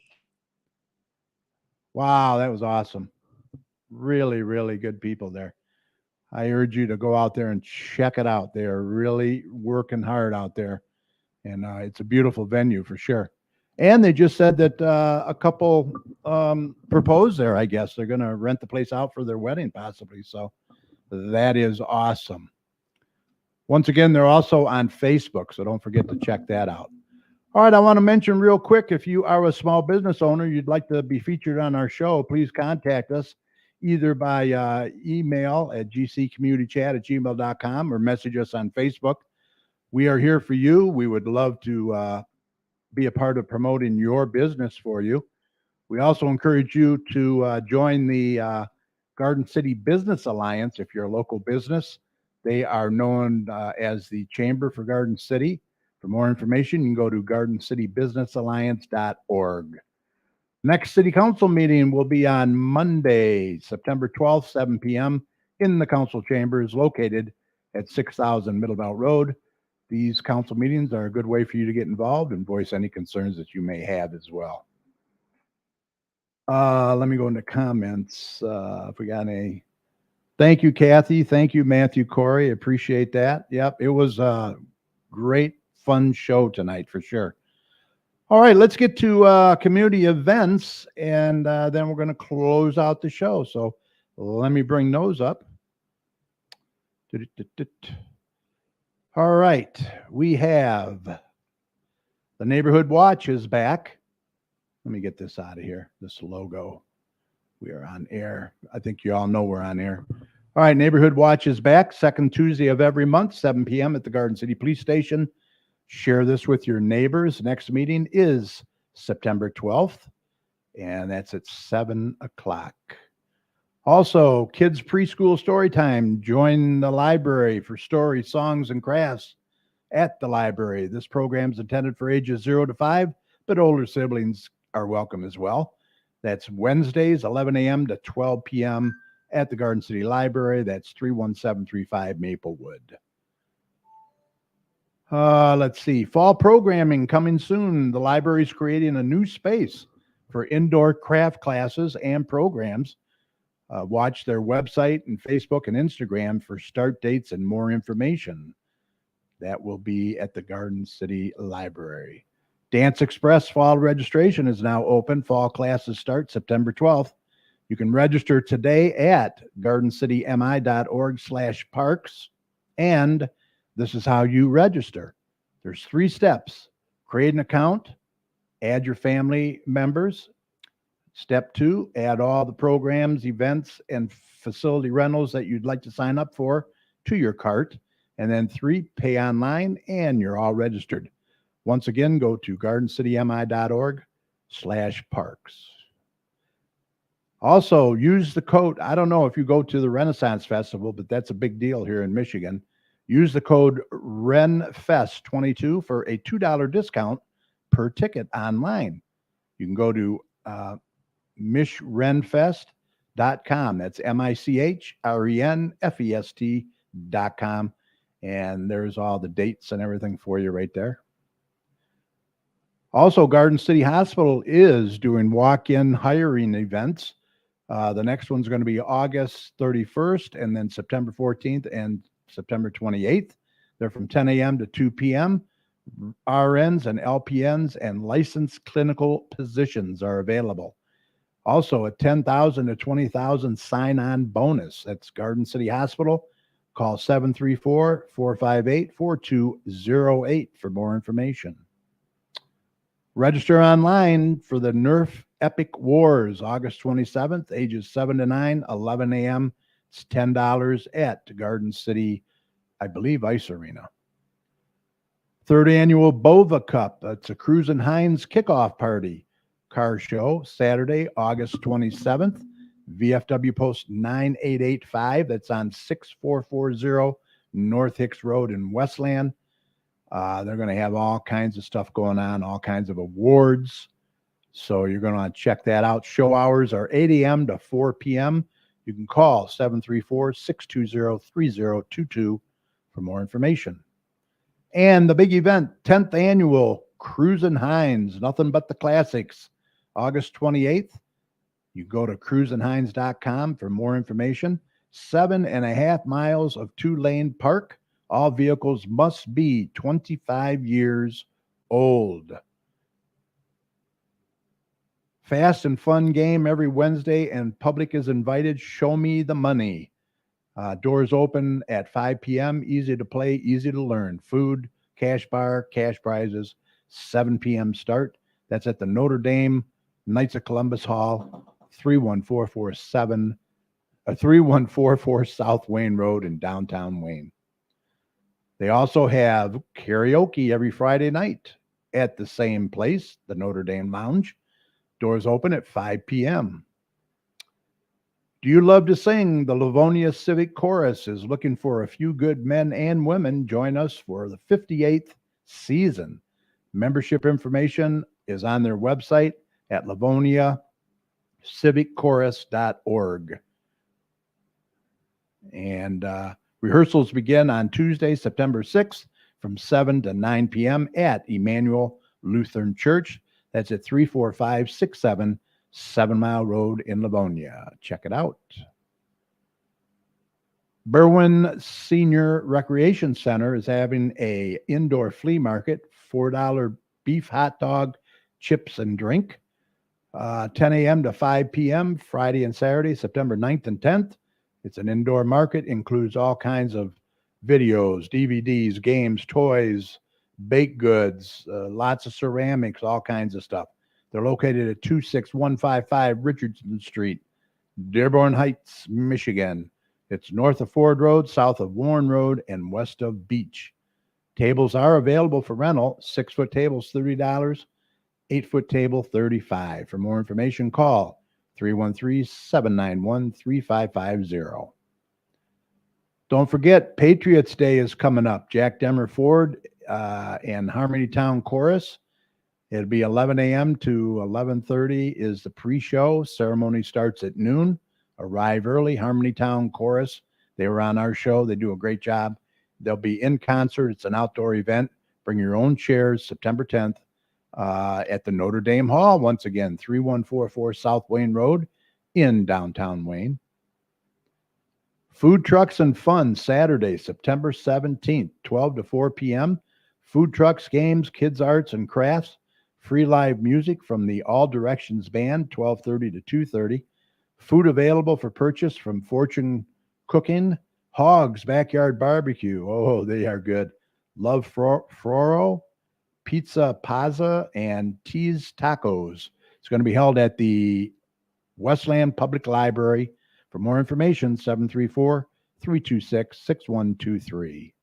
Wow, that was awesome. Really, really good people there. I urge you to go out there and check it out. They are really working hard out there. And it's a beautiful venue for sure. And they just said that a couple proposed there, I guess. They're going to rent the place out for their wedding possibly. So that is awesome. Once again, they're also on Facebook, so don't forget to check that out. All right, I want to mention real quick, if you are a small business owner, you'd like to be featured on our show, please contact us either by email at gccommunitychat@gmail.com or message us on Facebook. We are here for you. We would love to be a part of promoting your business for you. We also encourage you to join the Garden City Business Alliance if you're a local business. They are known as the Chamber for Garden City. For more information, you can go to gardencitybusinessalliance.org. Next city council meeting will be on Monday, September 12th, 7 p.m. in the council chambers located at 6,000 Middlebelt Road. These council meetings are a good way for you to get involved and voice any concerns that you may have as well. Let me go into comments. If we got any. Thank you, Kathy. Thank you, Matthew, Corey. Appreciate that. Yep, it was a great, fun show tonight for sure. All right, let's get to community events, and then we're going to close out the show. So let me bring those up. All right, we have the Neighborhood Watch is back. Let me get this out of here, this logo. We are on air. I think you all know we're on air. All right, Neighborhood Watch is back, second Tuesday of every month, 7 p.m. at the Garden City Police Station. Share this with your neighbors. Next meeting is September 12th, and that's at 7 o'clock. Also, kids preschool story time. Join the library for stories, songs, and crafts at the library. This program is intended for ages 0 to 5, but older siblings are welcome as well. That's Wednesdays, 11 a.m. to 12 p.m. at the Garden City Library. That's 31735 Maplewood. Let's see. Fall programming coming soon. The library is creating a new space for indoor craft classes and programs. Watch their website and Facebook and Instagram for start dates and more information. That will be at the Garden City Library. Dance Express fall registration is now open. Fall classes start September 12th. You can register today at gardencitymi.org/parks. And this is how you register. There's 3 steps. Create an account, add your family members. Step 2, add all the programs, events, and facility rentals that you'd like to sign up for to your cart. And then 3, pay online, and you're all registered. Once again, go to gardencitymi.org/parks. Also, use the code. I don't know if you go to the Renaissance Festival, but that's a big deal here in Michigan. Use the code RENFEST22 for a $2 discount per ticket online. You can go to michrenfest.com. That's MICHRENFEST.com. And there's all the dates and everything for you right there. Also, Garden City Hospital is doing walk-in hiring events. The next one's going to be August 31st and then September 14th and September 28th. They're from 10 a.m. to 2 p.m. RNs and LPNs and licensed clinical positions are available. Also, a $10,000 to $20,000 sign-on bonus. That's Garden City Hospital. Call 734-458-4208 for more information. Register online for the Nerf Epic Wars, August 27th, ages 7 to 9, 11 a.m. It's $10 at Garden City, I believe, Ice Arena. Third annual Bova Cup. That's a Cruisin' Heinz kickoff party. Car show, Saturday, August 27th. VFW Post 9885. That's on 6440 North Hicks Road in Westland. They're going to have all kinds of stuff going on, all kinds of awards. So you're going to check that out. Show hours are 8 a.m. to 4 p.m. You can call 734-620-3022 for more information. And the big event, 10th annual Cruisin' Heinz, nothing but the classics, August 28th. You go to cruisinheinz.com for more information. 7.5 miles of 2-lane park. All vehicles must be 25 years old. Fast and fun game every Wednesday, and public is invited. Show me the money. Doors open at 5 p.m. Easy to play, easy to learn. Food, cash bar, cash prizes. 7 p.m. start. That's at the Notre Dame Knights of Columbus Hall, 3144 South Wayne Road in downtown Wayne. They also have karaoke every Friday night at the same place, the Notre Dame Lounge. Doors open at 5 p.m. Do you love to sing? The Livonia Civic Chorus is looking for a few good men and women. Join us for the 58th season. Membership information is on their website at livoniacivicchorus.org. And rehearsals begin on Tuesday, September 6th from 7 to 9 p.m. at Emmanuel Lutheran Church. That's at 34567 7 Mile Road in Livonia. Check it out. Berwyn Senior Recreation Center is having a indoor flea market, $4 beef hot dog, chips, and drink, 10 a.m. to 5 p.m. Friday and Saturday, September 9th and 10th. It's an indoor market, includes all kinds of videos, DVDs, games, toys, baked goods, lots of ceramics, all kinds of stuff. They're located at 26155 Richardson Street, Dearborn Heights, Michigan. It's north of Ford Road, south of Warren Road, and west of Beach. Tables are available for rental. 6-foot tables, $30. 8-foot table, $35. For more information, call 313-791-3550. Don't forget, Patriots Day is coming up. Jack Demmer Ford and Harmony Town Chorus. It'll be 11 a.m. to 11:30 is the pre-show. Ceremony starts at noon. Arrive early. Harmony Town Chorus. They were on our show. They do a great job. They'll be in concert. It's an outdoor event. Bring your own chairs, September 10th, at the Notre Dame Hall. Once again, 3144 South Wayne Road in downtown Wayne. Food Trucks and Fun, Saturday, September 17th, 12 to 4 p.m. Food trucks, games, kids' arts and crafts. Free live music from the All Directions Band, 12:30 to 2:30. Food available for purchase from Fortune Cooking, Hogs Backyard Barbecue. Oh, they are good. Love Froro, Pizza Pazza, and Tease Tacos. It's going to be held at the Westland Public Library. For more information, 734-326-6123.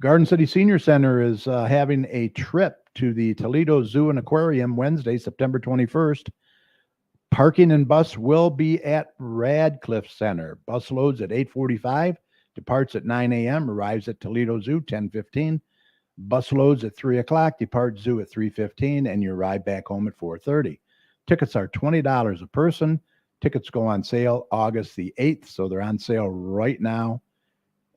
Garden City Senior Center is having a trip to the Toledo Zoo and Aquarium Wednesday, September 21st. Parking and bus will be at Radcliffe Center. Bus loads at 8:45, departs at 9 a.m., arrives at Toledo Zoo 10:15. Bus loads at 3 o'clock, depart zoo at 3:15, and you arrive back home at 4:30. Tickets are $20 a person. Tickets go on sale August the 8th, so they're on sale right now.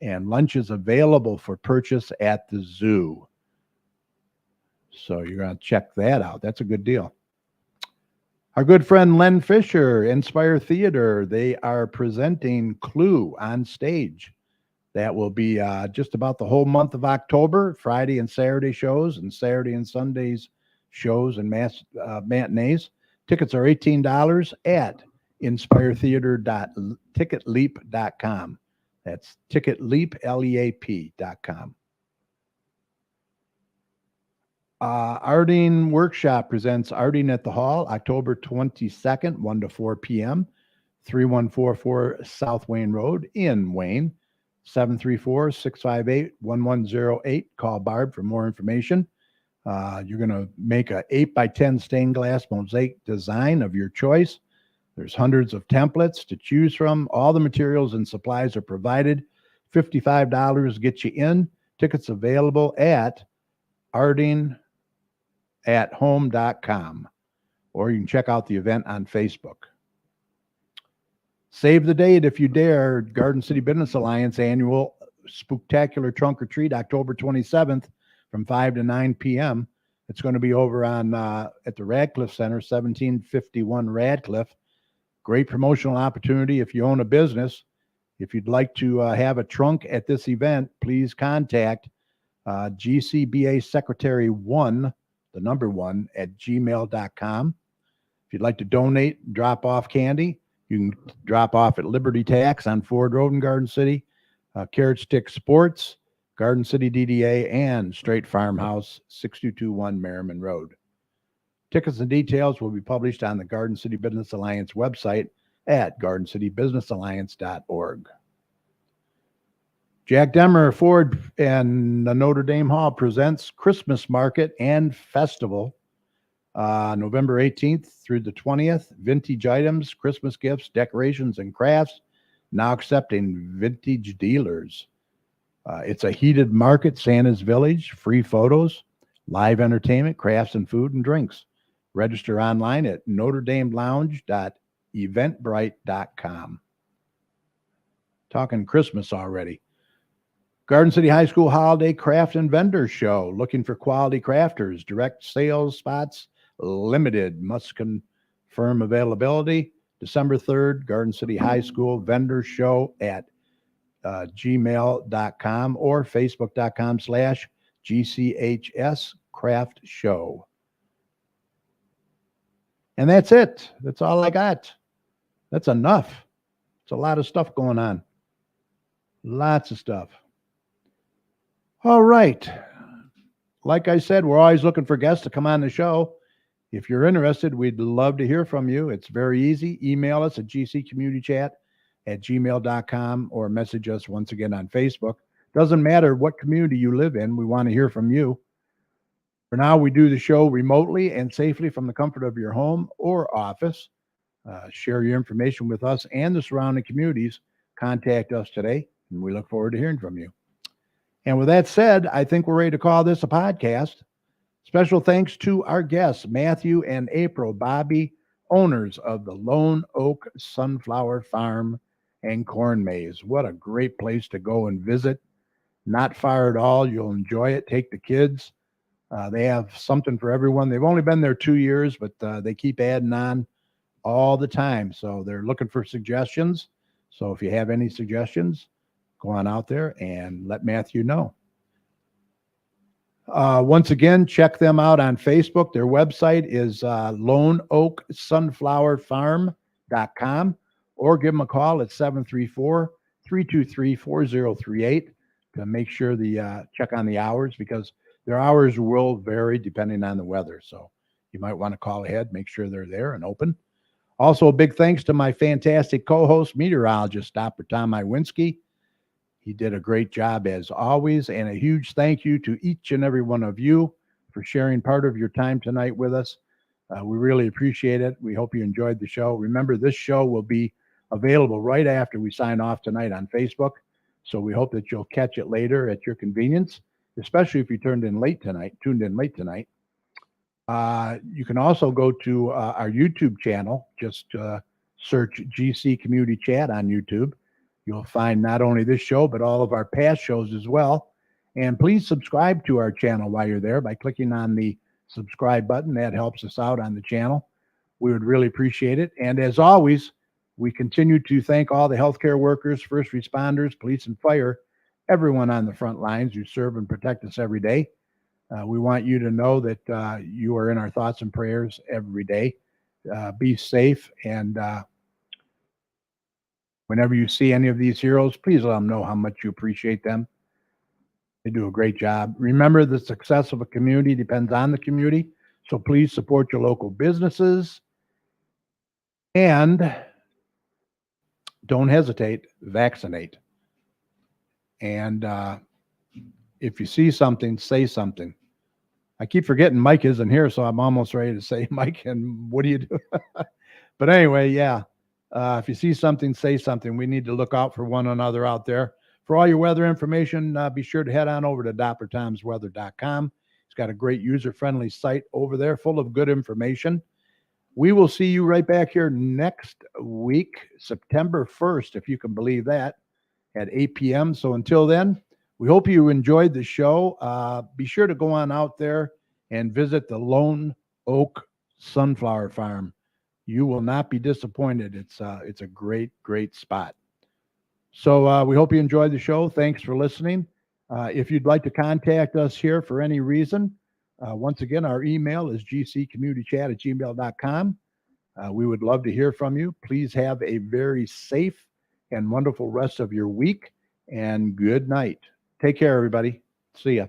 And lunch is available for purchase at the zoo. So you're going to check that out. That's a good deal. Our good friend Len Fisher, Inspire Theater, they are presenting Clue on stage. That will be just about the whole month of October, Friday and Saturday shows, and Saturday and Sundays shows and matinees. Tickets are $18 at inspiretheater.ticketleap.com. That's ticketleap.com. Arting Workshop presents Arting at the Hall, October 22nd, 1 to 4 p.m., 3144 South Wayne Road in Wayne, 734-658-1108. Call Barb for more information. You're going to make a 8x10 stained glass mosaic design of your choice. There's hundreds of templates to choose from. All the materials and supplies are provided. $55 gets you in. Tickets available at artingathome.com, or you can check out the event on Facebook. Save the date if you dare. Garden City Business Alliance annual Spooktacular Trunk or Treat, October 27th from 5 to 9 p.m. It's going to be over on at the Radcliffe Center, 1751 Radcliffe. Great promotional opportunity if you own a business. If you'd like to have a trunk at this event, please contact GCBA Secretary 1, the number 1, at gmail.com. If you'd like to donate, drop off candy, you can drop off at Liberty Tax on Ford Road in Garden City, Carrot Stick Sports, Garden City DDA, and Straight Farmhouse, 6221 Merriman Road. Tickets and details will be published on the Garden City Business Alliance website at gardencitybusinessalliance.org. Jack Demmer Ford and the Notre Dame Hall presents Christmas Market and Festival, November 18th through the 20th. Vintage items, Christmas gifts, decorations, and crafts, now accepting vintage dealers. It's a heated market, Santa's Village, free photos, live entertainment, crafts and food and drinks. Register online at NotreDameLounge.eventbrite.com. Talking Christmas already. Garden City High School Holiday Craft and Vendor Show. Looking for quality crafters. Direct sales spots limited. Must confirm availability. December 3rd, Garden City High School Vendor Show at gmail.com or facebook.com/GCHS Craft Show. And that's it. That's all I got. That's enough. It's a lot of stuff going on. Lots of stuff. All right. Like I said, we're always looking for guests to come on the show. If you're interested, we'd love to hear from you. It's very easy. Email us at gccommunitychat@gmail.com or message us once again on Facebook. Doesn't matter what community you live in. We want to hear from you. For now, we do the show remotely and safely from the comfort of your home or office. Share your information with us and the surrounding communities. Contact us today, and we look forward to hearing from you. And with that said, I think we're ready to call this a podcast. Special thanks to our guests, Matthew and April Bobby, owners of the Lone Oak Sunflower Farm and Corn Maze. What a great place to go and visit. Not far at all. You'll enjoy it. Take the kids. They have something for everyone. They've only been there 2 years, but they keep adding on all the time. So they're looking for suggestions. So if you have any suggestions, go on out there and let Matthew know. Once again, check them out on Facebook. Their website is loneoaksunflowerfarm.com or give them a call at 734-323-4038 to make sure check on the hours, because their hours will vary depending on the weather. So you might want to call ahead, make sure they're there and open. Also, a big thanks to my fantastic co-host, meteorologist, Dr. Tom Iwinski. He did a great job as always, and a huge thank you to each and every one of you for sharing part of your time tonight with us. We really appreciate it. We hope you enjoyed the show. Remember, this show will be available right after we sign off tonight on Facebook, so we hope that you'll catch it later at your convenience, especially if you tuned in late tonight. You can also go to our YouTube channel. Just search GC Community Chat on YouTube. You'll find not only this show, but all of our past shows as well. And please subscribe to our channel while you're there by clicking on the subscribe button. That helps us out on the channel. We would really appreciate it. And as always, we continue to thank all the healthcare workers, first responders, police and fire, everyone on the front lines who serve and protect us every day. We want you to know that you are in our thoughts and prayers every day. Be safe, and whenever you see any of these heroes, please let them know how much you appreciate them. They do a great job. Remember, the success of a community depends on the community, so please support your local businesses. And don't hesitate, vaccinate. And if you see something, say something. I keep forgetting Mike isn't here, so I'm almost ready to say, Mike, and what do you do? But anyway, yeah. If you see something, say something. We need to look out for one another out there. For all your weather information, be sure to head on over to DopperTomsWeather.com. It's got a great user-friendly site over there full of good information. We will see you right back here next week, September 1st, if you can believe that, at 8 p.m. So until then, we hope you enjoyed the show. Be sure to go on out there and visit the Lone Oak Sunflower Farm. You will not be disappointed. It's a great, great spot. So we hope you enjoyed the show. Thanks for listening. If you'd like to contact us here for any reason, once again, our email is gccommunitychat@gmail.com. We would love to hear from you. Please have a very safe and wonderful rest of your week, and good night. Take care, everybody. See ya.